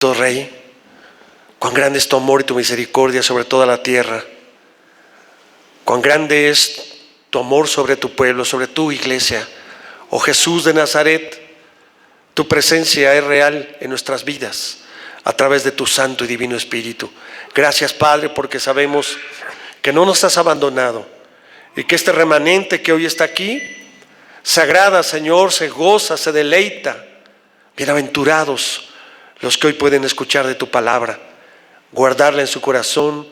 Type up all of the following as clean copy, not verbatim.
Rey, cuán grande es tu amor y tu misericordia sobre toda la tierra. Cuán grande es tu amor sobre tu pueblo, sobre tu iglesia. Oh Jesús de Nazaret, tu presencia es real en nuestras vidas a través de tu Santo y Divino Espíritu. Gracias, Padre, porque sabemos que no nos has abandonado y que este remanente que hoy está aquí se agrada, Señor, se goza, se deleita. Bienaventurados los que hoy pueden escuchar de tu palabra, guardarla en su corazón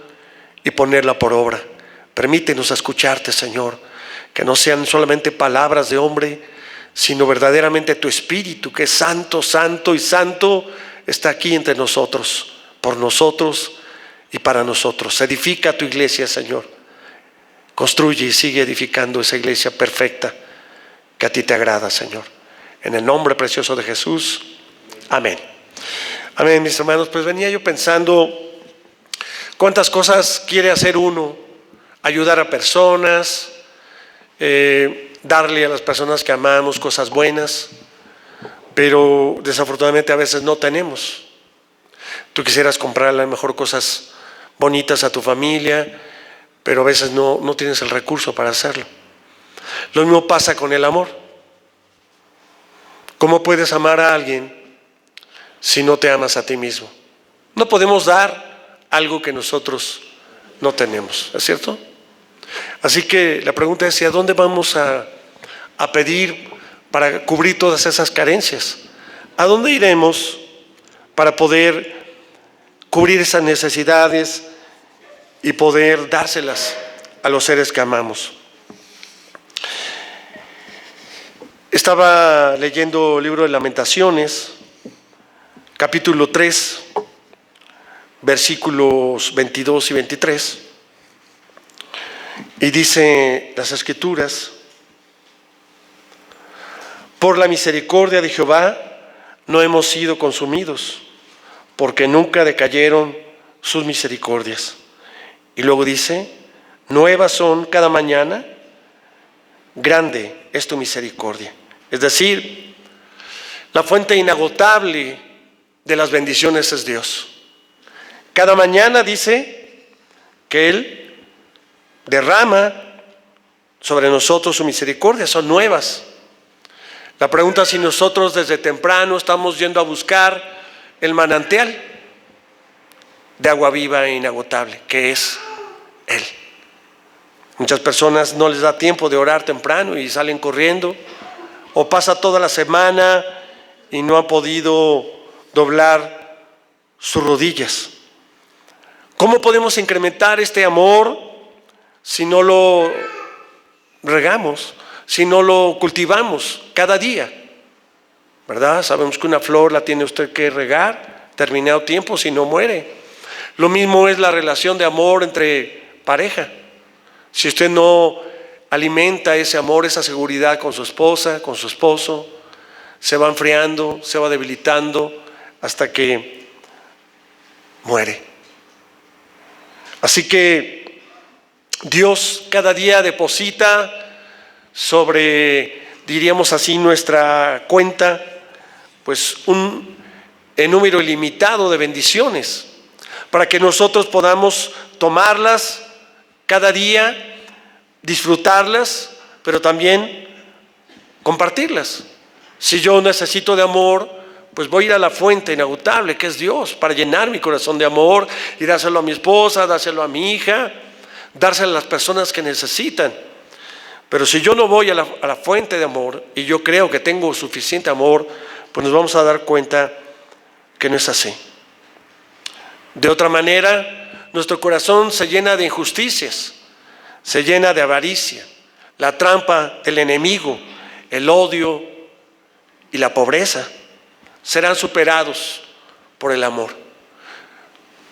y ponerla por obra. Permítenos escucharte, Señor, que no sean solamente palabras de hombre, sino verdaderamente tu Espíritu, que es santo, santo y santo, está aquí entre nosotros, por nosotros y para nosotros. Edifica tu iglesia, Señor. Construye y sigue edificando esa iglesia perfecta que a ti te agrada, Señor. En el nombre precioso de Jesús. Amén. Amén, mis hermanos. Pues venía yo pensando cuántas cosas quiere hacer uno: ayudar a personas, darle a las personas que amamos cosas buenas, pero desafortunadamente a veces no tenemos. Tú quisieras comprarle a lo mejor cosas bonitas a tu familia, pero a veces no tienes el recurso para hacerlo. Lo mismo pasa con el amor. ¿Cómo puedes amar a alguien si no te amas a ti mismo? No podemos dar algo que nosotros no tenemos, ¿es cierto? Así que la pregunta es: ¿y a dónde vamos a pedir para cubrir todas esas carencias? ¿A dónde iremos para poder cubrir esas necesidades y poder dárselas a los seres que amamos? Estaba leyendo el libro de Lamentaciones, capítulo 3, versículos 22 y 23, y dice las Escrituras: por la misericordia de Jehová no hemos sido consumidos, porque nunca decayeron sus misericordias. Y luego dice: nuevas son cada mañana, grande es tu misericordia. Es decir, la fuente inagotable de las bendiciones es Dios. Cada mañana dice que Él derrama sobre nosotros su misericordia, son nuevas. La pregunta es si nosotros desde temprano estamos yendo a buscar el manantial de agua viva e inagotable, que es Él. Muchas personas no les da tiempo de orar temprano y salen corriendo, o pasa toda la semana y no han podido doblar sus rodillas. ¿Cómo podemos incrementar este amor si no lo regamos, si no lo cultivamos cada día? ¿Verdad? Sabemos que una flor la tiene usted que regar determinado tiempo, si no muere. Lo mismo es la relación de amor entre pareja. Si usted no alimenta ese amor, esa seguridad con su esposa, con su esposo, se va enfriando, se va debilitando hasta que muere. Así que Dios cada día deposita sobre, diríamos así, nuestra cuenta, pues un número ilimitado de bendiciones, para que nosotros podamos tomarlas cada día, disfrutarlas, pero también compartirlas. Si yo necesito de amor, pues voy a ir a la fuente inagotable que es Dios, para llenar mi corazón de amor y dárselo a mi esposa, dárselo a mi hija, dárselo a las personas que necesitan. Pero si yo no voy a la fuente de amor y yo creo que tengo suficiente amor, pues nos vamos a dar cuenta que no es así. De otra manera, nuestro corazón se llena de injusticias, se llena de avaricia, la trampa del enemigo, el odio y la pobreza serán superados por el amor.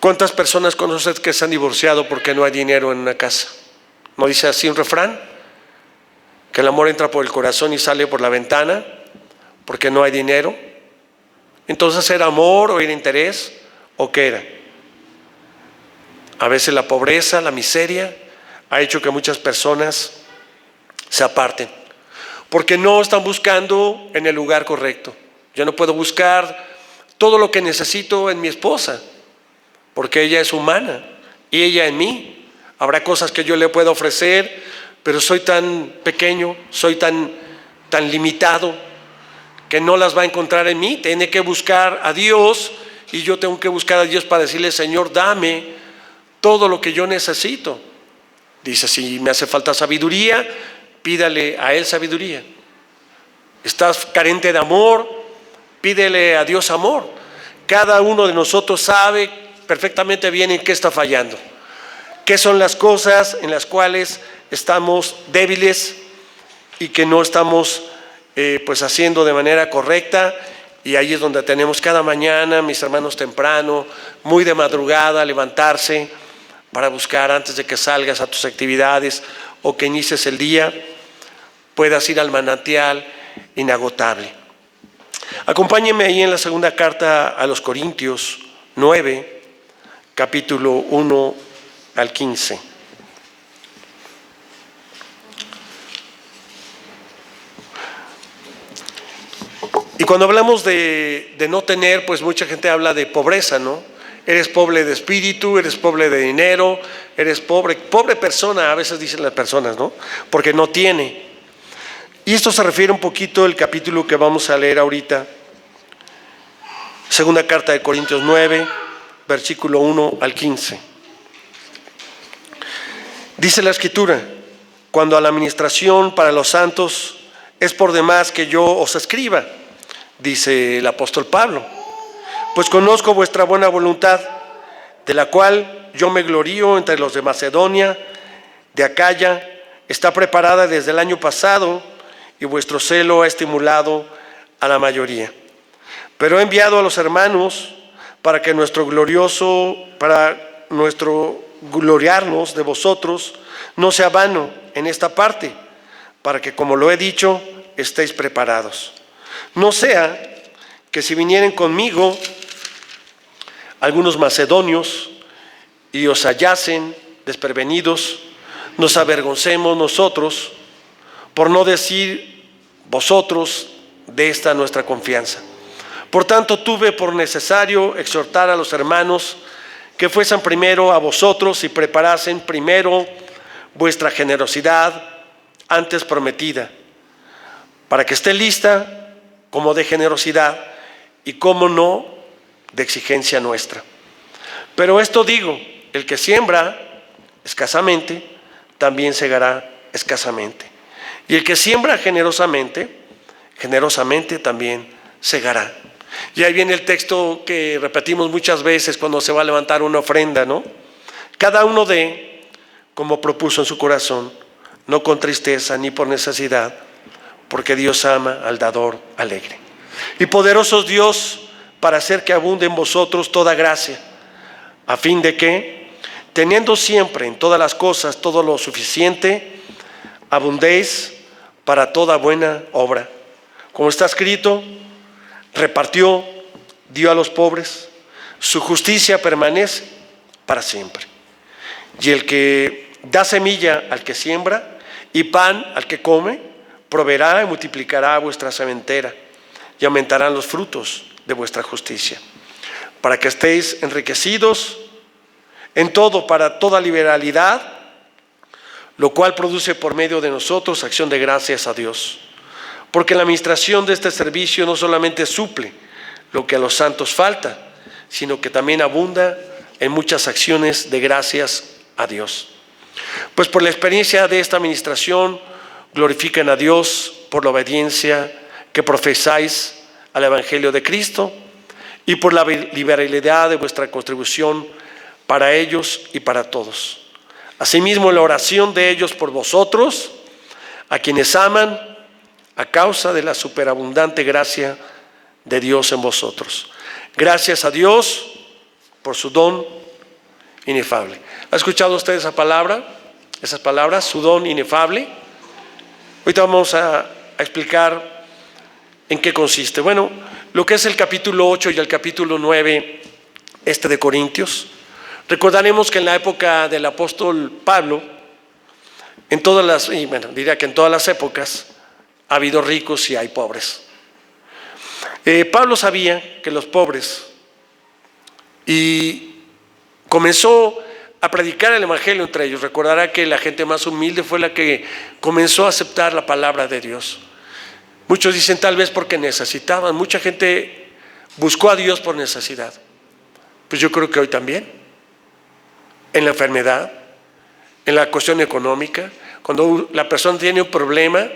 ¿Cuántas personas conoce que se han divorciado porque no hay dinero en una casa? ¿No dice así un refrán? Que el amor entra por el corazón y sale por la ventana porque no hay dinero. Entonces, ¿era amor o era interés o qué era? A veces la pobreza, la miseria ha hecho que muchas personas se aparten porque no están buscando en el lugar correcto. Yo no puedo buscar todo lo que necesito en mi esposa, porque ella es humana y ella en mí. Habrá cosas que yo le pueda ofrecer, pero soy tan pequeño, soy tan limitado, que no las va a encontrar en mí. Tiene que buscar a Dios, y yo tengo que buscar a Dios para decirle: Señor, dame todo lo que yo necesito. Dice: si me hace falta sabiduría, pídale a Él sabiduría. Estás carente de amor, pídele a Dios amor. Cada uno de nosotros sabe perfectamente bien en qué está fallando, qué son las cosas en las cuales estamos débiles y que no estamos pues haciendo de manera correcta. Y ahí es donde tenemos cada mañana, mis hermanos, temprano, muy de madrugada, levantarse para buscar, antes de que salgas a tus actividades o que inicies el día, puedas ir al manantial inagotable. Acompáñenme ahí en la segunda carta a los Corintios 9, capítulo 1 al 15. Y cuando hablamos de no tener, pues mucha gente habla de pobreza, ¿no? Eres pobre de espíritu, eres pobre de dinero, eres pobre persona, a veces dicen las personas, ¿no? Porque no tiene. Y esto se refiere un poquito al capítulo que vamos a leer ahorita. Segunda carta de Corintios 9, versículo 1 al 15. Dice la Escritura: cuando a la administración para los santos, es por demás que yo os escriba, dice el apóstol Pablo, pues conozco vuestra buena voluntad, de la cual yo me glorío entre los de Macedonia, de Acaya, está preparada desde el año pasado, y vuestro celo ha estimulado a la mayoría. Pero he enviado a los hermanos para nuestro gloriarnos de vosotros no sea vano en esta parte, para que, como lo he dicho, estéis preparados. No sea que si vinieren conmigo algunos macedonios y os hallasen desprevenidos, nos avergoncemos nosotros, por no decir vosotros, de esta nuestra confianza. Por tanto, tuve por necesario exhortar a los hermanos que fuesen primero a vosotros y preparasen primero vuestra generosidad antes prometida, para que esté lista como de generosidad y como no de exigencia nuestra. Pero esto digo: el que siembra escasamente, también segará escasamente. Y el que siembra generosamente, generosamente también segará. Y ahí viene el texto que repetimos muchas veces cuando se va a levantar una ofrenda, ¿no? Cada uno dé como propuso en su corazón, no con tristeza ni por necesidad, porque Dios ama al dador alegre. Y poderoso es Dios para hacer que abunde en vosotros toda gracia, a fin de que, teniendo siempre en todas las cosas todo lo suficiente, abundéis para toda buena obra. Como está escrito: repartió, dio a los pobres, su justicia permanece para siempre. Y el que da semilla al que siembra y pan al que come, proveerá y multiplicará vuestra sementera, y aumentarán los frutos de vuestra justicia, para que estéis enriquecidos en todo, para toda liberalidad, lo cual produce por medio de nosotros acción de gracias a Dios. Porque la administración de este servicio no solamente suple lo que a los santos falta, sino que también abunda en muchas acciones de gracias a Dios. Pues por la experiencia de esta administración glorifican a Dios por la obediencia que profesáis al Evangelio de Cristo y por la liberalidad de vuestra contribución para ellos y para todos. Asimismo, la oración de ellos por vosotros, a quienes aman, a causa de la superabundante gracia de Dios en vosotros. Gracias a Dios por su don inefable. ¿Ha escuchado usted esa palabra? Esas palabras, su don inefable. Ahorita vamos a explicar en qué consiste. Bueno, lo que es el capítulo 8 y el capítulo 9 de Corintios. Recordaremos que en la época del apóstol Pablo, diría que en todas las épocas, ha habido ricos y hay pobres. Pablo sabía que los pobres, y comenzó a predicar el evangelio entre ellos. Recordará que la gente más humilde fue la que comenzó a aceptar la palabra de Dios. Muchos dicen tal vez porque necesitaban. Mucha gente buscó a Dios por necesidad. Pues yo creo que hoy también, en la enfermedad, en la cuestión económica, cuando la persona tiene un problema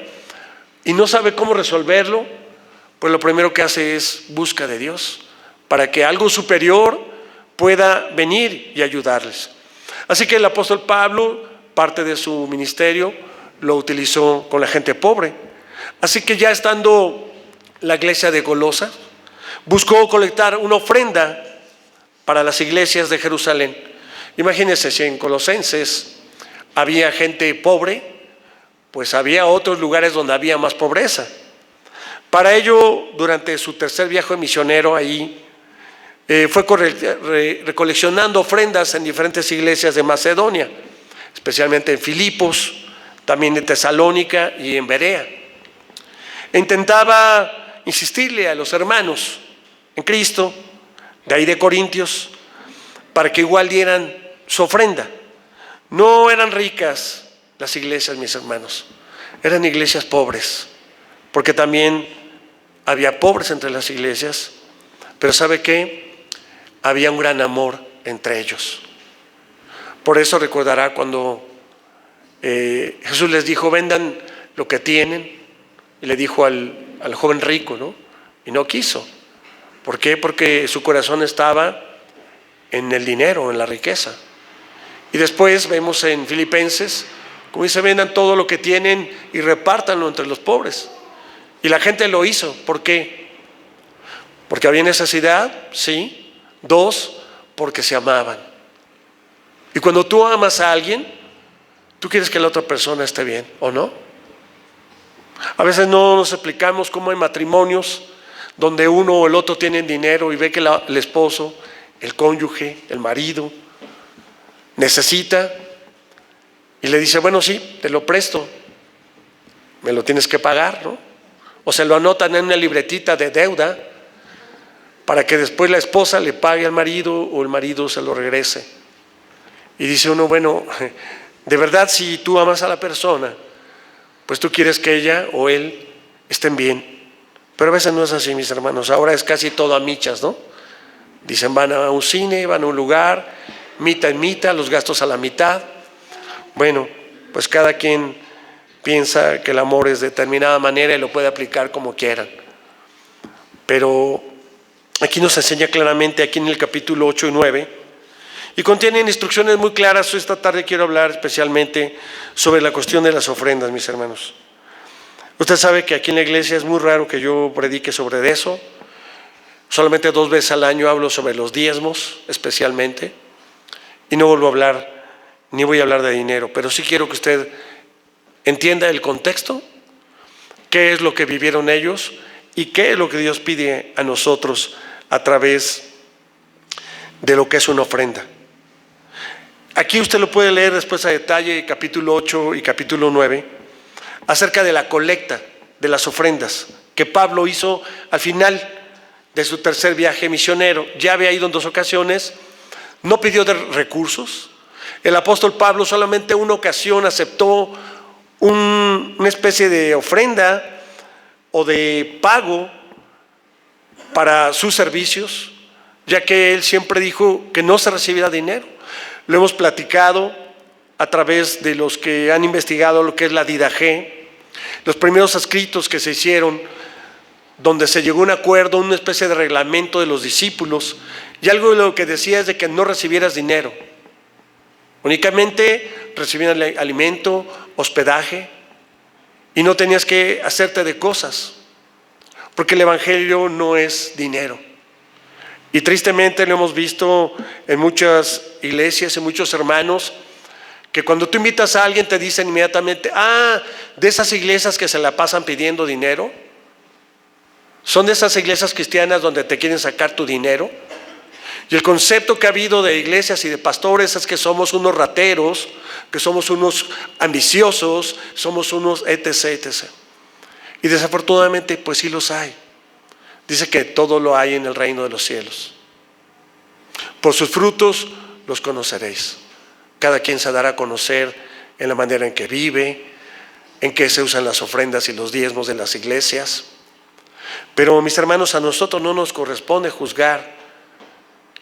y no sabe cómo resolverlo, pues lo primero que hace es busca de Dios para que algo superior pueda venir y ayudarles. Así que el apóstol Pablo, parte de su ministerio, lo utilizó con la gente pobre. Así que ya estando la iglesia de Golosa, buscó colectar una ofrenda para las iglesias de Jerusalén. Imagínense, si en Colosenses había gente pobre, pues había otros lugares donde había más pobreza. Para ello, durante su tercer viaje misionero ahí, fue recoleccionando ofrendas en diferentes iglesias de Macedonia, especialmente en Filipos, también en Tesalónica y en Berea. E intentaba insistirle a los hermanos en Cristo, de ahí de Corintios, para que igual dieran su ofrenda. No eran ricas las iglesias, mis hermanos, eran iglesias pobres, porque también había pobres entre las iglesias, pero ¿sabe qué? Había un gran amor entre ellos. Por eso recordará cuando Jesús les dijo, vendan lo que tienen, y le dijo al joven rico, ¿no? Y no quiso. ¿Por qué? Porque su corazón estaba en el dinero, en la riqueza. Y después vemos en Filipenses, como dice, vendan todo lo que tienen y repártanlo entre los pobres. Y la gente lo hizo. ¿Por qué? Porque había necesidad, sí. 2, porque se amaban. Y cuando tú amas a alguien, tú quieres que la otra persona esté bien, ¿o no? A veces no nos explicamos cómo hay matrimonios donde uno o el otro tienen dinero y ve que el esposo, el cónyuge, el marido, necesita y le dice, bueno, sí, te lo presto, me lo tienes que pagar, ¿no? O se lo anotan en una libretita de deuda para que después la esposa le pague al marido o el marido se lo regrese. Y dice uno, bueno, de verdad si tú amas a la persona, pues tú quieres que ella o él estén bien. Pero a veces no es así, mis hermanos. Ahora es casi todo a michas, ¿no? Dicen, van a un cine, van a un lugar, mitad en mitad, los gastos a la mitad. Bueno, pues cada quien piensa que el amor es de determinada manera y lo puede aplicar como quieran. Pero aquí nos enseña claramente, aquí en el capítulo 8 y 9, y contienen instrucciones muy claras. Esta tarde quiero hablar especialmente sobre la cuestión de las ofrendas, mis hermanos. Usted sabe que aquí en la iglesia es muy raro que yo predique sobre eso. Solamente 2 veces al año hablo sobre los diezmos, especialmente, y no vuelvo a hablar, ni voy a hablar de dinero, pero sí quiero que usted entienda el contexto, qué es lo que vivieron ellos y qué es lo que Dios pide a nosotros a través de lo que es una ofrenda. Aquí usted lo puede leer después a detalle, capítulo 8 y capítulo 9, acerca de la colecta de las ofrendas que Pablo hizo al final de su tercer viaje misionero. Ya había ido en 2 ocasiones, no pidió de recursos. El apóstol Pablo solamente una ocasión aceptó una especie de ofrenda o de pago para sus servicios, ya que él siempre dijo que no se recibirá dinero. Lo hemos platicado a través de los que han investigado lo que es la Didache, los primeros escritos que se hicieron, donde se llegó a un acuerdo, una especie de reglamento de los discípulos, y algo de lo que decía es de que no recibieras dinero, únicamente recibías alimento, hospedaje, y no tenías que hacerte de cosas, porque el evangelio no es dinero. Y tristemente lo hemos visto en muchas iglesias, en muchos hermanos, que cuando tú invitas a alguien te dicen inmediatamente, de esas iglesias que se la pasan pidiendo dinero, son de esas iglesias cristianas donde te quieren sacar tu dinero. Y el concepto que ha habido de iglesias y de pastores es que somos unos rateros, que somos unos ambiciosos, somos unos etc. Y desafortunadamente pues sí los hay. Dice que todo lo hay en el reino de los cielos. Por sus frutos los conoceréis. Cada quien se dará a conocer en la manera en que vive, en que se usan las ofrendas y los diezmos de las iglesias. Pero mis hermanos, a nosotros no nos corresponde juzgar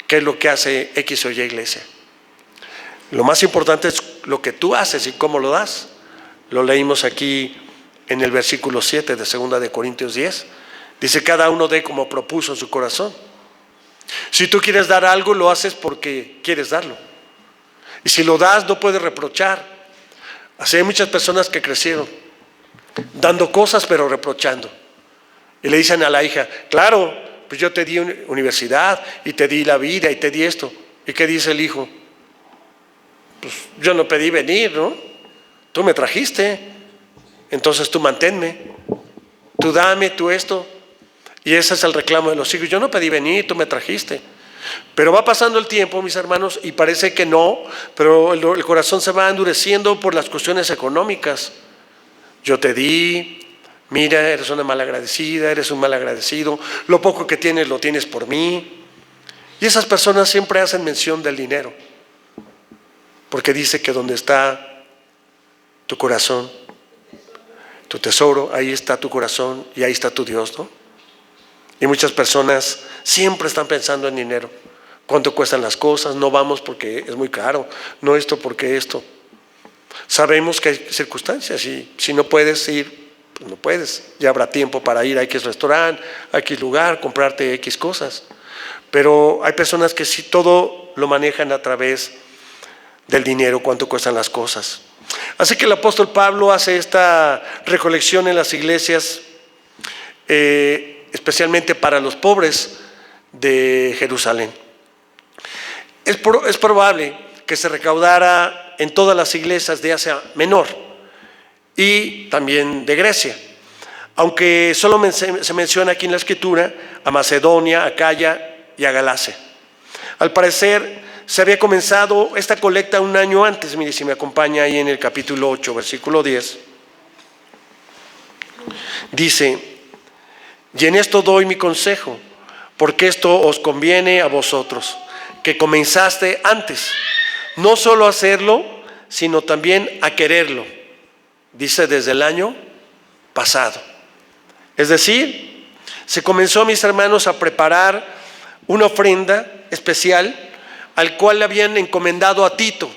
qué es lo que hace X o Y iglesia. Lo más importante es lo que tú haces y cómo lo das. Lo leímos aquí en el versículo 7 de 2 de Corintios 10. Dice, cada uno dé como propuso en su corazón. Si tú quieres dar algo, lo haces porque quieres darlo. Y si lo das, no puedes reprochar. Así hay muchas personas que crecieron dando cosas pero reprochando. Y le dicen a la hija, claro, pues yo te di universidad y te di la vida y te di esto. ¿Y qué dice el hijo? Pues yo no pedí venir, ¿no? Tú me trajiste, entonces tú manténme, tú dame, tú esto. Y ese es el reclamo de los hijos. Yo no pedí venir, tú me trajiste. Pero va pasando el tiempo, mis hermanos, y parece que no, pero el corazón se va endureciendo por las cuestiones económicas. Yo te di, mira, eres una malagradecida, eres un malagradecido, lo poco que tienes lo tienes por mí. Y esas personas siempre hacen mención del dinero, porque dice que donde está tu corazón, tu tesoro, ahí está tu corazón y ahí está tu Dios, ¿no? Y muchas personas siempre están pensando en dinero. ¿Cuánto cuestan las cosas? No vamos porque es muy caro, no esto porque esto. Sabemos que hay circunstancias y si no puedes ir, pues no puedes. Ya habrá tiempo para ir a X restaurante, a X lugar, comprarte X cosas. Pero hay personas que sí todo lo manejan a través del dinero, cuánto cuestan las cosas. Así que el apóstol Pablo hace esta recolección en las iglesias, especialmente para los pobres de Jerusalén. Es probable que se recaudara en todas las iglesias de Asia Menor y también de Grecia, aunque solo se menciona aquí en la Escritura a Macedonia, a Acaya y a Galacia. Al parecer se había comenzado esta colecta un año antes. Mire, si me acompaña ahí en el capítulo 8, versículo 10, dice: y en esto doy mi consejo, porque esto os conviene a vosotros, que comenzaste antes, no solo a hacerlo, sino también a quererlo. Dice desde el año pasado. Es decir, se comenzó, mis hermanos, a preparar una ofrenda especial al cual le habían encomendado a Tito.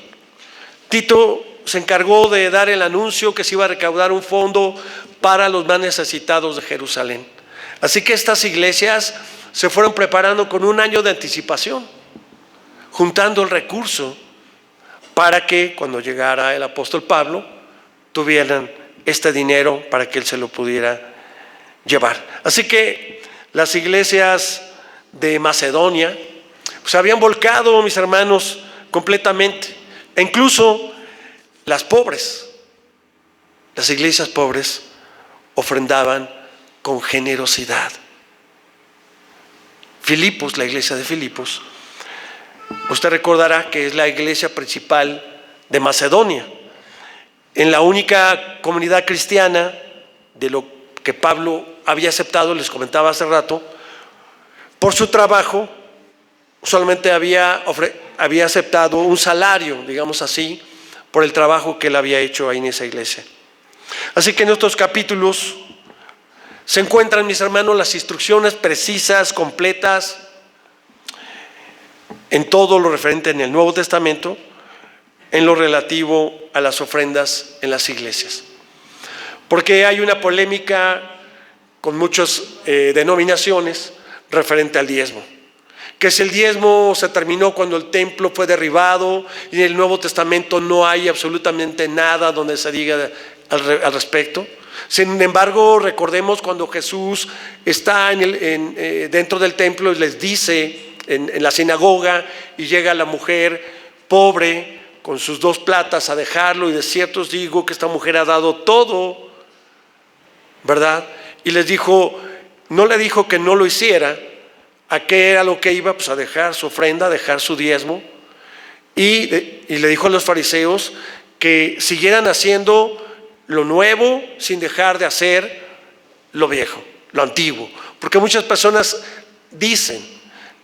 Tito se encargó de dar el anuncio que se iba a recaudar un fondo para los más necesitados de Jerusalén. Así que estas iglesias se fueron preparando con un año de anticipación, juntando el recurso para que cuando llegara el apóstol Pablo tuvieran este dinero para que él se lo pudiera llevar. Así que las iglesias de Macedonia se habían volcado, mis hermanos, completamente. E incluso las pobres, las iglesias pobres ofrendaban con generosidad. Filipos, la iglesia de Filipos, usted recordará que es la iglesia principal de Macedonia. En la única comunidad cristiana de lo que Pablo había aceptado, les comentaba hace rato, por su trabajo solamente había aceptado un salario, digamos así, por el trabajo que él había hecho ahí en esa iglesia. Así que en estos capítulos se encuentran, mis hermanos, las instrucciones precisas, completas, en todo lo referente en el Nuevo Testamento, en lo relativo a las ofrendas en las iglesias. Porque hay una polémica con muchas denominaciones referente al diezmo. Que si el diezmo se terminó cuando el templo fue derribado y en el Nuevo Testamento no hay absolutamente nada donde se diga al respecto. Sin embargo, recordemos cuando Jesús está dentro del templo y les dice en la sinagoga y llega la mujer pobre con sus 2 platas a dejarlo, y de cierto os digo que esta mujer ha dado todo, ¿verdad? Y les dijo, no le dijo que no lo hiciera. ¿A qué era lo que iba? Pues a dejar su ofrenda, a dejar su diezmo. Y le dijo a los fariseos que siguieran haciendo lo nuevo sin dejar de hacer lo viejo, lo antiguo. Porque muchas personas dicen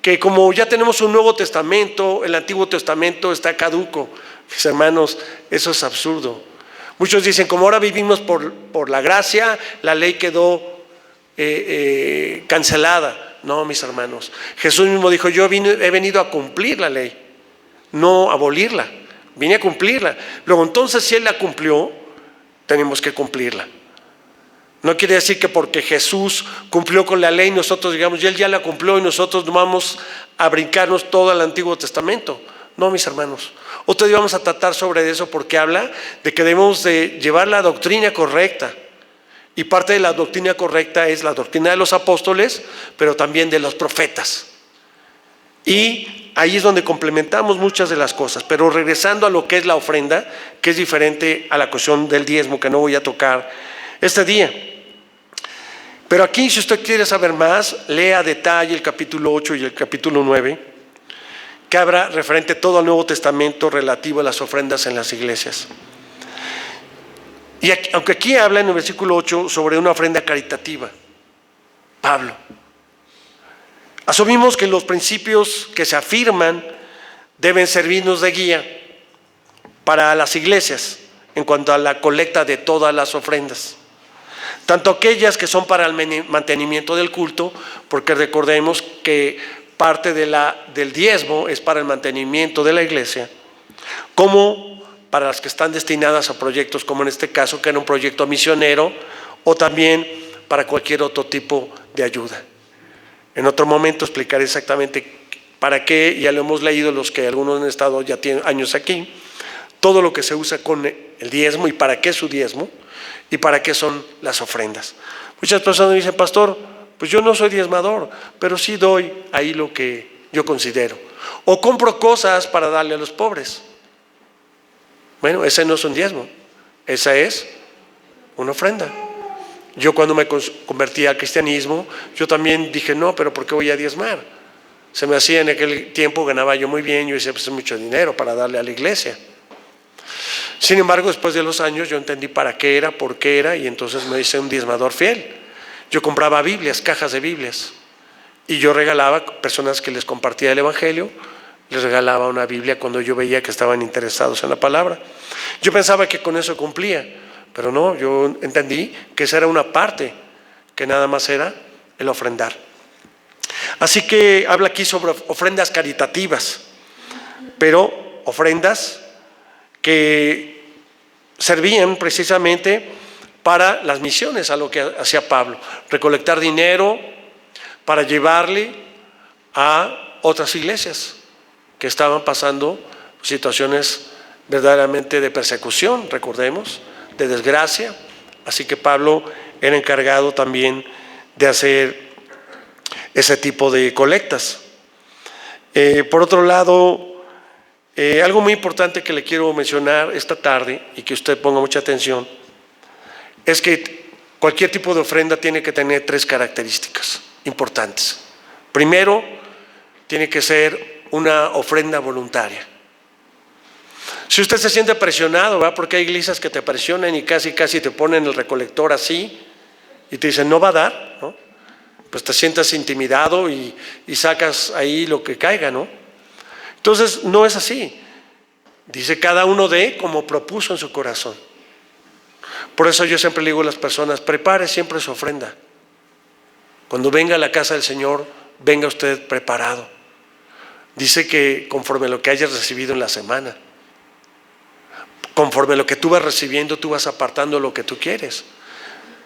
que como ya tenemos un Nuevo Testamento, el Antiguo Testamento está caduco. Mis hermanos, eso es absurdo. Muchos dicen, como ahora vivimos por la gracia, la ley quedó cancelada. No, mis hermanos. Jesús mismo dijo, yo he venido a cumplir la ley, no a abolirla. Vine a cumplirla. Luego, entonces, si Él la cumplió, tenemos que cumplirla. No quiere decir que porque Jesús cumplió con la ley, nosotros digamos, y Él ya la cumplió y nosotros no vamos a brincarnos todo el Antiguo Testamento. No, mis hermanos. Otro día vamos a tratar sobre eso porque habla de que debemos de llevar la doctrina correcta. Y parte de la doctrina correcta es la doctrina de los apóstoles, pero también de los profetas. Y ahí es donde complementamos muchas de las cosas. Pero regresando a lo que es la ofrenda, que es diferente a la cuestión del diezmo, que no voy a tocar este día. Pero aquí, si usted quiere saber más, lea a detalle el capítulo 8 y el capítulo 9, que habla referente todo al Nuevo Testamento relativo a las ofrendas en las iglesias. Y aquí, aunque aquí habla en el versículo 8 sobre una ofrenda caritativa, Pablo, asumimos que los principios que se afirman deben servirnos de guía para las iglesias en cuanto a la colecta de todas las ofrendas, tanto aquellas que son para el mantenimiento del culto, porque recordemos que parte del diezmo es para el mantenimiento de la iglesia, como para las que están destinadas a proyectos como en este caso, que era un proyecto misionero, o también para cualquier otro tipo de ayuda. En otro momento explicaré exactamente para qué, ya lo hemos leído los que algunos han estado ya tienen años aquí, todo lo que se usa con el diezmo y para qué es su diezmo y para qué son las ofrendas. Muchas personas dicen, pastor, pues yo no soy diezmador, pero sí doy ahí lo que yo considero. O compro cosas para darle a los pobres. Bueno, ese no es un diezmo, esa es una ofrenda. Yo cuando me convertí al cristianismo, yo también dije, no, pero ¿por qué voy a diezmar? Se me hacía en aquel tiempo, ganaba yo muy bien, yo decía, pues es mucho dinero para darle a la iglesia. Sin embargo, después de los años yo entendí para qué era, por qué era, y entonces me hice un diezmador fiel. Yo compraba Biblias, cajas de Biblias, y yo regalaba a personas que les compartía el Evangelio, les regalaba una Biblia cuando yo veía que estaban interesados en la palabra. Yo pensaba que con eso cumplía, pero no, yo entendí que esa era una parte, que nada más era el ofrendar. Así que habla aquí sobre ofrendas caritativas, pero ofrendas que servían precisamente para las misiones, a lo que hacía Pablo, recolectar dinero para llevarle a otras iglesias que estaban pasando situaciones verdaderamente de persecución, recordemos, de desgracia. Así que Pablo era encargado también de hacer ese tipo de colectas. Por otro lado, algo muy importante que le quiero mencionar esta tarde y que usted ponga mucha atención, es que cualquier tipo de ofrenda tiene que tener 3 características importantes. Primero, tiene que ser una ofrenda voluntaria. Si usted se siente presionado, ¿verdad? Porque hay iglesias que te presionan y casi te ponen el recolector así y te dicen, no va a dar, ¿no? Pues te sientas intimidado y sacas ahí lo que caiga, ¿no? Entonces, no es así. Dice, cada uno dé como propuso en su corazón. Por eso yo siempre le digo a las personas, prepare siempre su ofrenda. Cuando venga a la casa del Señor, venga usted preparado. Dice que conforme a lo que hayas recibido en la semana, conforme a lo que tú vas recibiendo, tú vas apartando lo que tú quieres.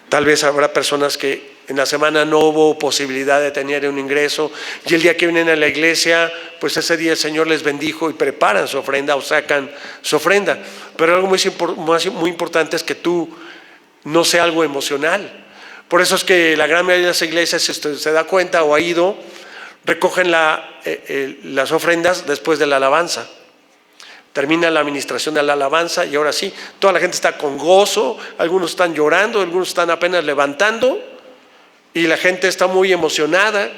Tal vez habrá personas que en la semana no hubo posibilidad de tener un ingreso y el día que vienen a la iglesia, pues ese día el Señor les bendijo y preparan su ofrenda o sacan su ofrenda. Pero algo muy importante es que tú no sea algo emocional. Por eso es que la gran mayoría de las iglesias, si usted se da cuenta o ha ido, recogen las ofrendas después de la alabanza. Termina la administración de la alabanza y ahora sí, toda la gente está con gozo, algunos están llorando, algunos están apenas levantando y la gente está muy emocionada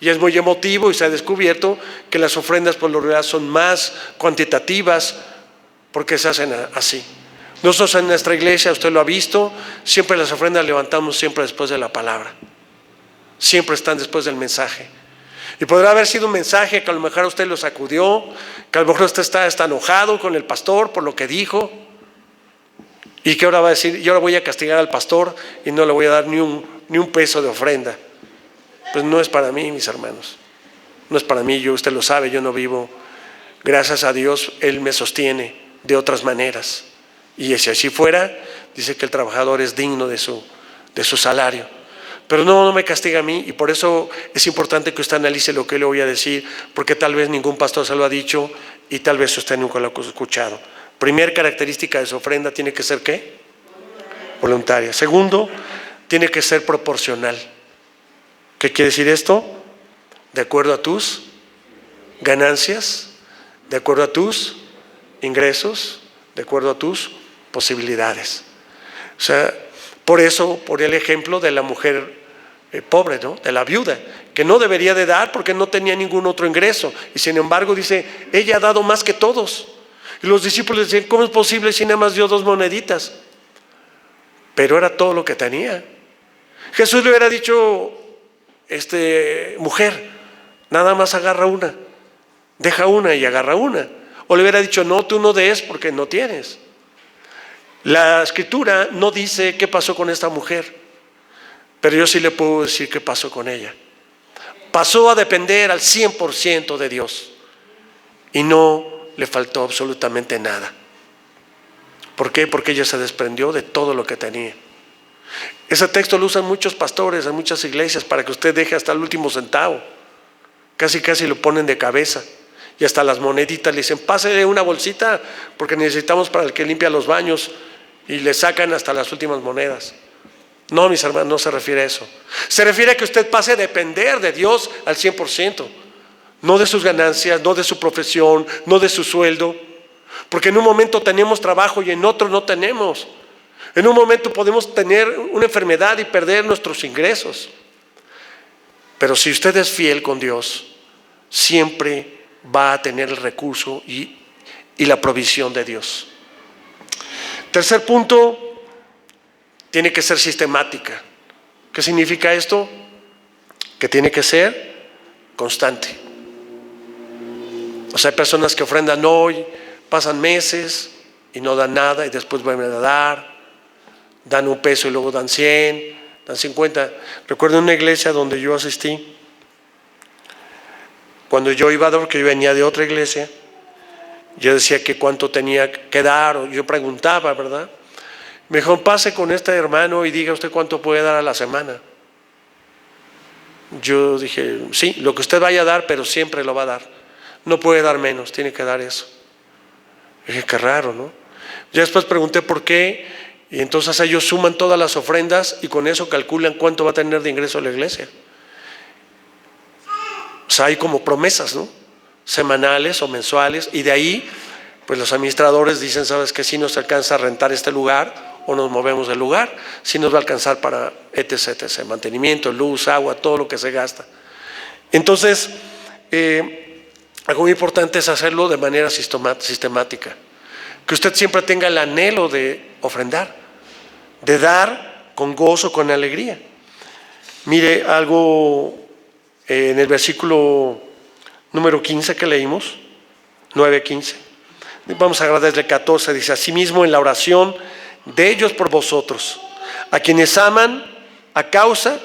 y es muy emotivo, y se ha descubierto que las ofrendas por lo general son más cuantitativas porque se hacen así. Nosotros en nuestra iglesia, usted lo ha visto, siempre las ofrendas levantamos siempre después de la palabra. siempre están después del mensaje. Y podrá haber sido un mensaje que a lo mejor a usted lo sacudió, que a lo mejor usted está enojado con el pastor por lo que dijo, y que ahora va a decir, yo ahora voy a castigar al pastor y no le voy a dar ni un peso de ofrenda. Pues no es para mí, mis hermanos. No es para mí, usted lo sabe, yo no vivo. Gracias a Dios, Él me sostiene de otras maneras. Y si así fuera, dice que el trabajador es digno de su salario. Pero no me castiga a mí, y por eso es importante que usted analice lo que le voy a decir, porque tal vez ningún pastor se lo ha dicho y tal vez usted nunca lo ha escuchado. Primera característica de su ofrenda tiene que ser ¿qué? Voluntaria. Segundo, tiene que ser proporcional. ¿Qué quiere decir esto? De acuerdo a tus ganancias, de acuerdo a tus ingresos, de acuerdo a tus posibilidades. O sea, por eso, por el ejemplo de la mujer pobre, ¿no? De la viuda, que no debería de dar porque no tenía ningún otro ingreso. Y sin embargo dice, ella ha dado más que todos. Y los discípulos decían, ¿cómo es posible si nada más dio 2 moneditas? Pero era todo lo que tenía. Jesús le hubiera dicho, mujer, nada más agarra una, deja una y agarra una. O le hubiera dicho, no, tú no des porque no tienes. La Escritura no dice qué pasó con esta mujer, pero yo sí le puedo decir qué pasó con ella. Pasó a depender al 100% de Dios y no le faltó absolutamente nada. ¿Por qué? Porque ella se desprendió de todo lo que tenía. Ese texto lo usan muchos pastores en muchas iglesias para que usted deje hasta el último centavo. Casi lo ponen de cabeza. Y hasta las moneditas le dicen, pásele una bolsita porque necesitamos para el que limpia los baños, y le sacan hasta las últimas monedas. No, mis hermanos, no se refiere a eso. Se refiere a que usted pase a depender de Dios al 100%. No de sus ganancias, no de su profesión, no de su sueldo. Porque en un momento tenemos trabajo y en otro no tenemos. En un momento podemos tener una enfermedad y perder nuestros ingresos. Pero si usted es fiel con Dios, siempre va a tener el recurso y la provisión de Dios. Tercer punto, tiene que ser sistemática. ¿Qué significa esto? Que tiene que ser constante. O sea, hay personas que ofrendan hoy, pasan meses y no dan nada y después vuelven a dar, dan 1 peso y luego dan 100, dan 50. Recuerdo una iglesia donde yo asistí, cuando yo iba a dar, porque yo venía de otra iglesia, yo decía que cuánto tenía que dar, o yo preguntaba, ¿verdad? Me dijo, pase con este hermano y diga usted cuánto puede dar a la semana. Yo dije, sí, lo que usted vaya a dar, pero siempre lo va a dar. No puede dar menos, tiene que dar eso. Dije, qué raro, ¿no? Ya después pregunté por qué, y entonces ellos suman todas las ofrendas y con eso calculan cuánto va a tener de ingreso la iglesia. O sea, hay como promesas, ¿no? Semanales o mensuales, y de ahí pues los administradores dicen, ¿sabes qué? Si nos alcanza a rentar este lugar o nos movemos del lugar, si nos va a alcanzar para etc, mantenimiento, luz, agua, todo lo que se gasta. Entonces, algo muy importante es hacerlo de manera sistemática, que usted siempre tenga el anhelo de ofrendar, de dar con gozo, con alegría. Mire algo en el versículo número 15 que leímos, 9:15. Vamos a desde el 14, dice, asimismo en la oración de ellos por vosotros, a quienes aman a causa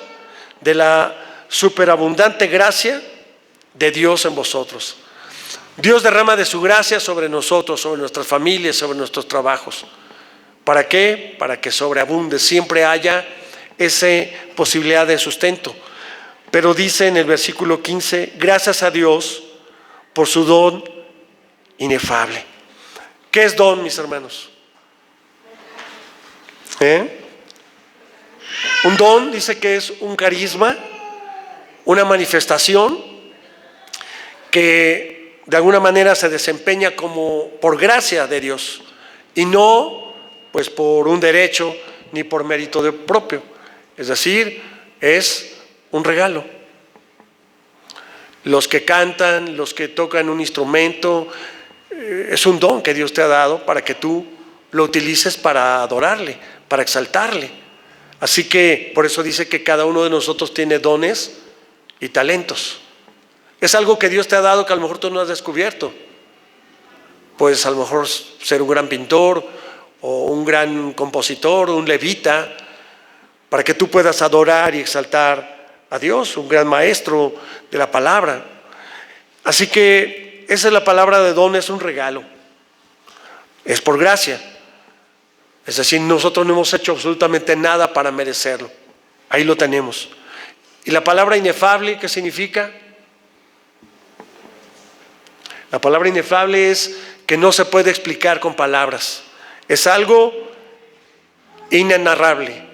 de la superabundante gracia de Dios en vosotros. Dios derrama de su gracia sobre nosotros, sobre nuestras familias, sobre nuestros trabajos. ¿Para qué? Para que sobreabunde, siempre haya esa posibilidad de sustento. Pero dice en el versículo 15, gracias a Dios por su don inefable. ¿Qué es don, mis hermanos? Un don dice que es un carisma, una manifestación que de alguna manera se desempeña como por gracia de Dios y no pues por un derecho ni por mérito propio. Es decir, es un regalo. Los que cantan, los que tocan un instrumento, es un don que Dios te ha dado para que tú lo utilices para adorarle, para exaltarle. Así que por eso dice que cada uno de nosotros tiene dones y talentos. Es algo que Dios te ha dado que a lo mejor tú no has descubierto. Puedes a lo mejor ser un gran pintor o un gran compositor, un levita, para que tú puedas adorar y exaltar a Dios, un gran maestro de la palabra. Así que esa es la palabra de don, es un regalo. Es por gracia. Es decir, nosotros no hemos hecho absolutamente nada para merecerlo. Ahí lo tenemos. ¿Y la palabra inefable qué significa? La palabra inefable es que no se puede explicar con palabras. Es algo inenarrable.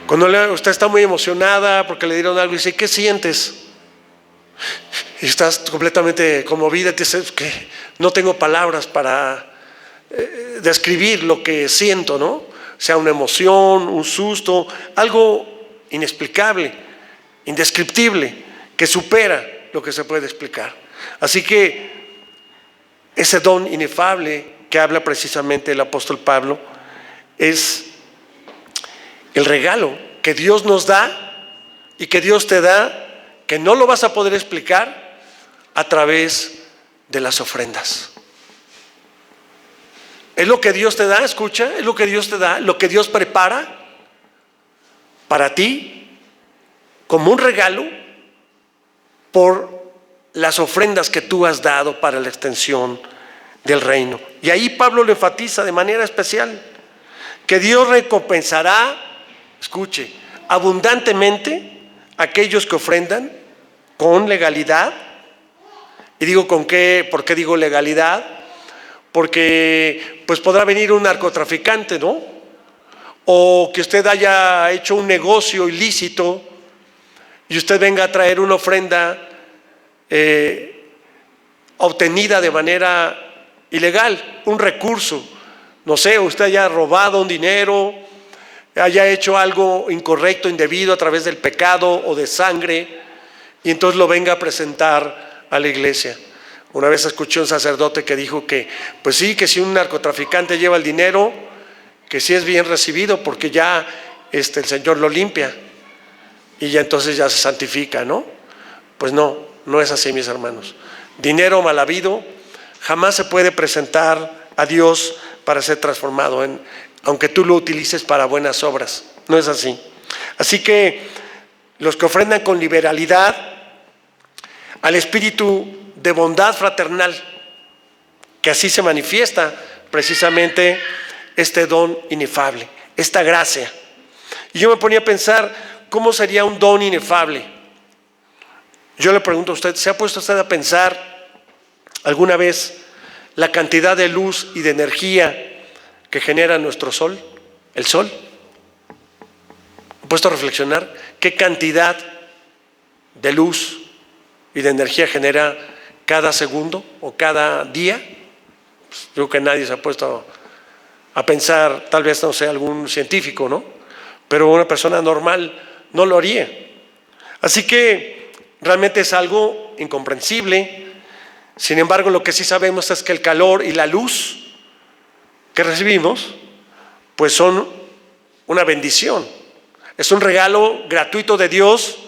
Cuando usted está muy emocionada porque le dieron algo y dice, ¿qué sientes? Y estás completamente conmovida y te dices que no tengo palabras para describir lo que siento, ¿no? Sea una emoción, un susto, algo inexplicable, indescriptible, que supera lo que se puede explicar. Así que ese don inefable que habla precisamente el apóstol Pablo es el regalo que Dios nos da y que Dios te da, que no lo vas a poder explicar a través de las ofrendas. Es lo que Dios te da, escucha, es lo que Dios te da, lo que Dios prepara para ti como un regalo por las ofrendas que tú has dado para la extensión del reino. Y ahí Pablo lo enfatiza de manera especial, que Dios recompensará, escuche, abundantemente a aquellos que ofrendan con legalidad. Y digo con qué, ¿por qué digo legalidad? Porque pues podrá venir un narcotraficante, ¿no? O que usted haya hecho un negocio ilícito y usted venga a traer una ofrenda obtenida de manera ilegal, un recurso, no sé, usted haya robado un dinero, haya hecho algo incorrecto, indebido a través del pecado o de sangre, y entonces lo venga a presentar a la iglesia. Una vez escuché un sacerdote que dijo que, pues sí, que si un narcotraficante lleva el dinero, que sí es bien recibido porque ya el Señor lo limpia y ya entonces ya se santifica, ¿no? Pues no, no es así, mis hermanos. Dinero mal habido jamás se puede presentar a Dios para ser transformado, aunque tú lo utilices para buenas obras. No es así. Así que los que ofrendan con liberalidad al espíritu de bondad fraternal, que así se manifiesta precisamente este don inefable, esta gracia. Y yo me ponía a pensar, ¿cómo sería un don inefable? Yo le pregunto a usted, ¿se ha puesto usted a pensar alguna vez la cantidad de luz y de energía que genera nuestro sol, el sol? ¿Me he puesto a reflexionar qué cantidad de luz y de energía genera cada segundo o cada día? Pues yo creo que nadie se ha puesto a pensar, tal vez no sea algún científico, ¿no? Pero una persona normal no lo haría. Así que realmente es algo incomprensible. Sin embargo, lo que sí sabemos es que el calor y la luz que recibimos, pues son una bendición. Es un regalo gratuito de Dios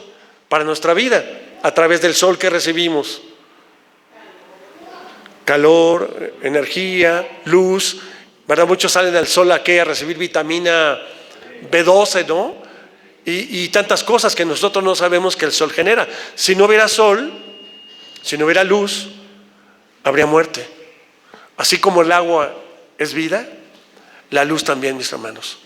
para nuestra vida, a través del sol que recibimos. Calor, energía, luz, ¿verdad? Muchos salen al sol a recibir vitamina B12, ¿no? Y tantas cosas que nosotros no sabemos que el sol genera. Si no hubiera sol, si no hubiera luz, habría muerte. Así como el agua es vida, la luz también, mis hermanos.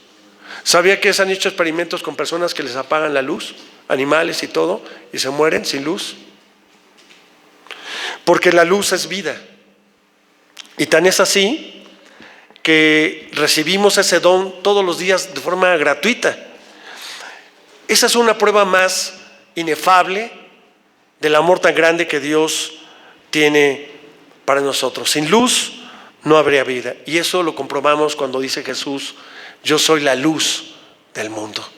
¿Sabía que se han hecho experimentos con personas que les apagan la luz, animales y todo, y se mueren sin luz? Porque la luz es vida. Y tan es así que recibimos ese don todos los días de forma gratuita. Esa es una prueba más inefable del amor tan grande que Dios tiene para nosotros. Sin luz no habría vida. Y eso lo comprobamos cuando dice Jesús, yo soy la luz del mundo.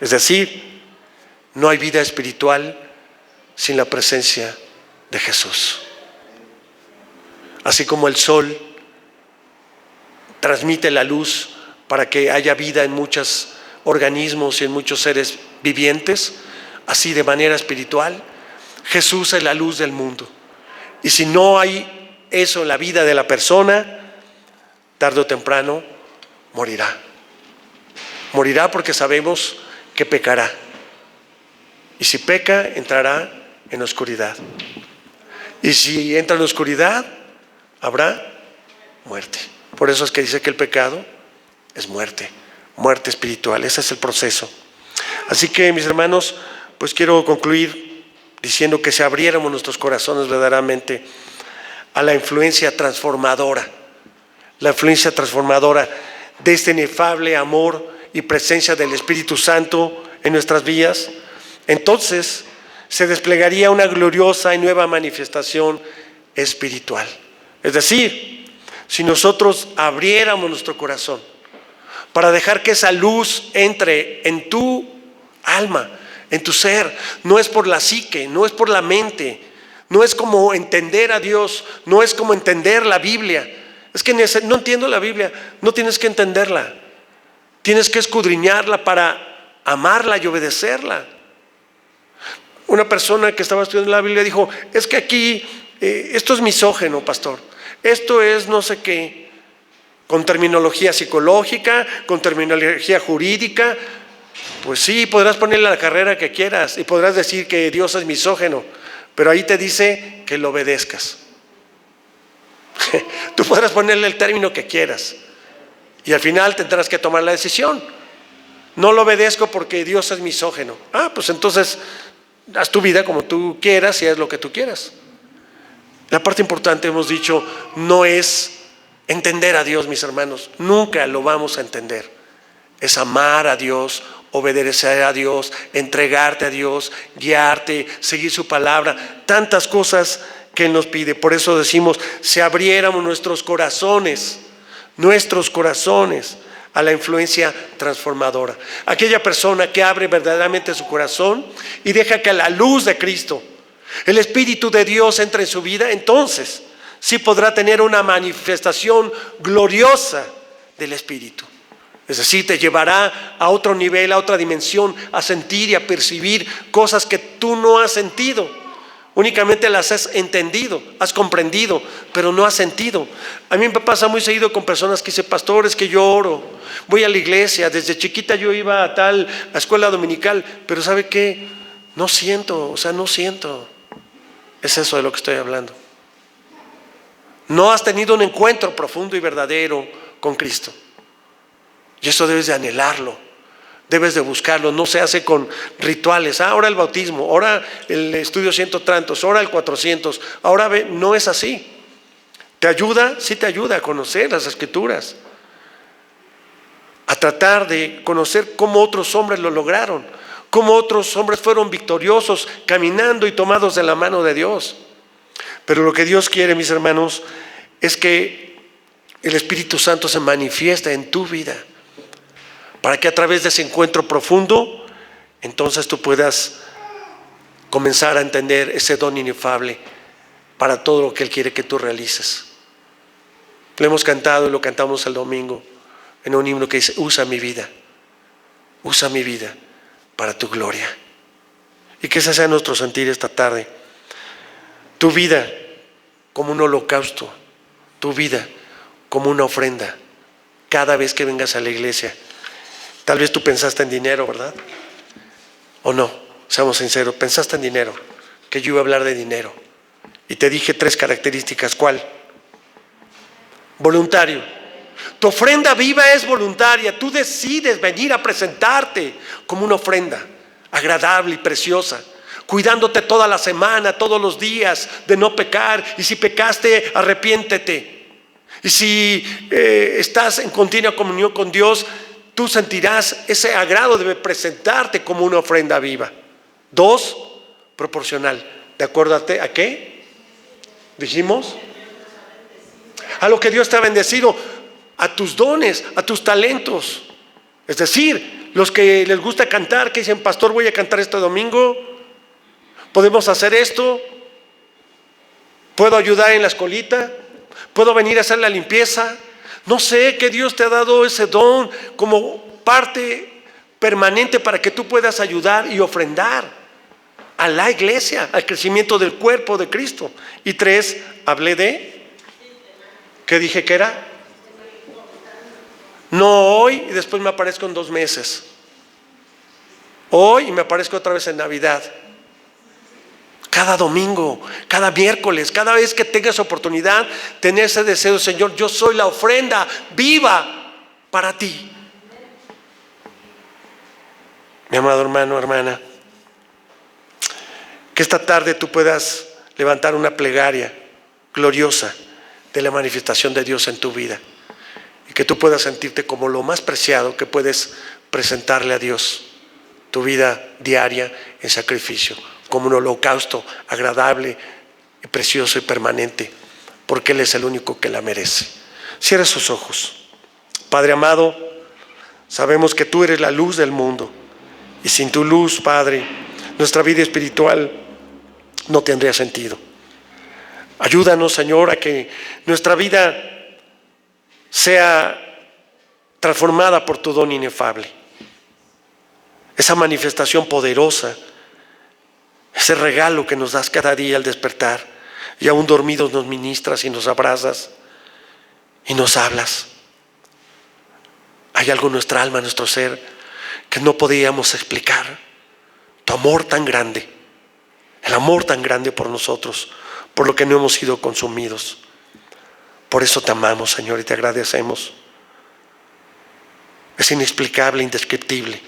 Es decir, no hay vida espiritual sin la presencia de Jesús. Así como el sol transmite la luz para que haya vida en muchas organismos y en muchos seres vivientes, así de manera espiritual. Jesús es la luz del mundo. Y si no hay eso en la vida de la persona, tarde o temprano morirá. Morirá porque sabemos que pecará. Y si peca, entrará en la oscuridad. Y si entra en la oscuridad, habrá muerte. Por eso es que dice que el pecado es muerte, muerte espiritual. Ese es el proceso. Así que, mis hermanos, pues quiero concluir diciendo que si abriéramos nuestros corazones verdaderamente a la influencia transformadora de este inefable amor y presencia del Espíritu Santo en nuestras vidas, entonces se desplegaría una gloriosa y nueva manifestación espiritual. Es decir, si nosotros abriéramos nuestro corazón para dejar que esa luz entre en tu alma, en tu ser, no es por la psique, no es por la mente, no es como entender a Dios, no es como entender la Biblia. Es que no entiendo la Biblia, no tienes que entenderla, tienes que escudriñarla para amarla y obedecerla. Una persona que estaba estudiando la Biblia dijo, es que aquí esto es misógino, pastor, esto es no sé qué, con terminología psicológica, con terminología jurídica. Pues sí, podrás ponerle la carrera que quieras y podrás decir que Dios es misógino, pero ahí te dice que lo obedezcas. Tú podrás ponerle el término que quieras y al final tendrás que tomar la decisión. No lo obedezco porque Dios es misógino. Pues entonces haz tu vida como tú quieras y haz lo que tú quieras. La parte importante, hemos dicho, no es entender a Dios, mis hermanos. Nunca lo vamos a entender. Es amar a Dios, obedecer a Dios, entregarte a Dios, guiarte, seguir su palabra. Tantas cosas que Él nos pide. Por eso decimos, si abriéramos nuestros corazones a la influencia transformadora. Aquella persona que abre verdaderamente su corazón y deja que la luz de Cristo, el Espíritu de Dios entre en su vida, entonces sí podrá tener una manifestación gloriosa del Espíritu. Es decir, te llevará a otro nivel, a otra dimensión, a sentir y a percibir cosas que tú no has sentido. Únicamente las has entendido, has comprendido, pero no has sentido. A mí me pasa muy seguido con personas que dicen, pastores, que yo oro, voy a la iglesia, desde chiquita yo iba a escuela dominical, pero ¿sabe qué? No siento. Es eso de lo que estoy hablando. No has tenido un encuentro profundo y verdadero con Cristo. Y eso debes de anhelarlo, debes de buscarlo. No se hace con rituales. Ahora el bautismo, ahora el estudio 100 tantos, ahora el 400. Ahora no es así. ¿Te ayuda? Sí te ayuda a conocer las Escrituras, a tratar de conocer cómo otros hombres lo lograron, cómo otros hombres fueron victoriosos caminando y tomados de la mano de Dios. Pero lo que Dios quiere, mis hermanos, es que el Espíritu Santo se manifieste en tu vida, para que a través de ese encuentro profundo, entonces tú puedas comenzar a entender ese don inefable para todo lo que Él quiere que tú realices. Lo hemos cantado y lo cantamos el domingo en un himno que dice, usa mi vida para tu gloria. Y que ese sea nuestro sentir esta tarde. Tu vida como un holocausto, tu vida como una ofrenda, cada vez que vengas a la iglesia. Tal vez tú pensaste en dinero, ¿verdad? ¿O no? Seamos sinceros, pensaste en dinero, que yo iba a hablar de dinero. Y te dije 3 características. ¿Cuál? Voluntario. Tu ofrenda viva es voluntaria. Tú decides venir a presentarte como una ofrenda agradable y preciosa, cuidándote toda la semana, todos los días, de no pecar. Y si pecaste, arrepiéntete. Y si estás en continua comunión con Dios, tú sentirás ese agrado de presentarte como una ofrenda viva. 2, proporcional. ¿De acuerdo a qué? Dijimos, a lo que Dios te ha bendecido, a tus dones, a tus talentos. Es decir, los que les gusta cantar, que dicen, pastor, voy a cantar este domingo, podemos hacer esto, puedo ayudar en la escolita, puedo venir a hacer la limpieza. No sé, que Dios te ha dado ese don como parte permanente para que tú puedas ayudar y ofrendar a la iglesia, al crecimiento del cuerpo de Cristo. Y 3, hablé de, ¿qué dije que era? No hoy y después me aparezco en 2 meses. Hoy y me aparezco otra vez en Navidad. Cada domingo, cada miércoles, cada vez que tengas oportunidad, tener ese deseo, Señor, yo soy la ofrenda viva para ti. Mi amado hermano, hermana, que esta tarde tú puedas levantar una plegaria gloriosa de la manifestación de Dios en tu vida y que tú puedas sentirte como lo más preciado que puedes presentarle a Dios, tu vida diaria en sacrificio, como un holocausto agradable y precioso y permanente, porque Él es el único que la merece. Cierra sus ojos. Padre amado, sabemos que tú eres la luz del mundo y sin tu luz, Padre, nuestra vida espiritual no tendría sentido. Ayúdanos, Señor, a que nuestra vida sea transformada por tu don inefable. Esa manifestación poderosa, ese regalo que nos das cada día al despertar, y aún dormidos nos ministras y nos abrazas y nos hablas. Hay algo en nuestra alma, en nuestro ser, que no podíamos explicar. Tu amor tan grande, el amor tan grande por nosotros, por lo que no hemos sido consumidos. Por eso te amamos, Señor, y te agradecemos. Es inexplicable, indescriptible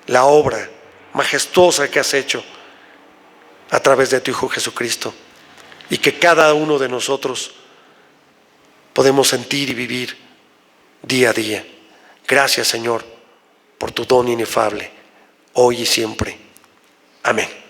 la obra majestuosa que has hecho a través de tu Hijo Jesucristo, y que cada uno de nosotros podemos sentir y vivir día a día. Gracias, Señor, por tu don inefable, hoy y siempre. Amén.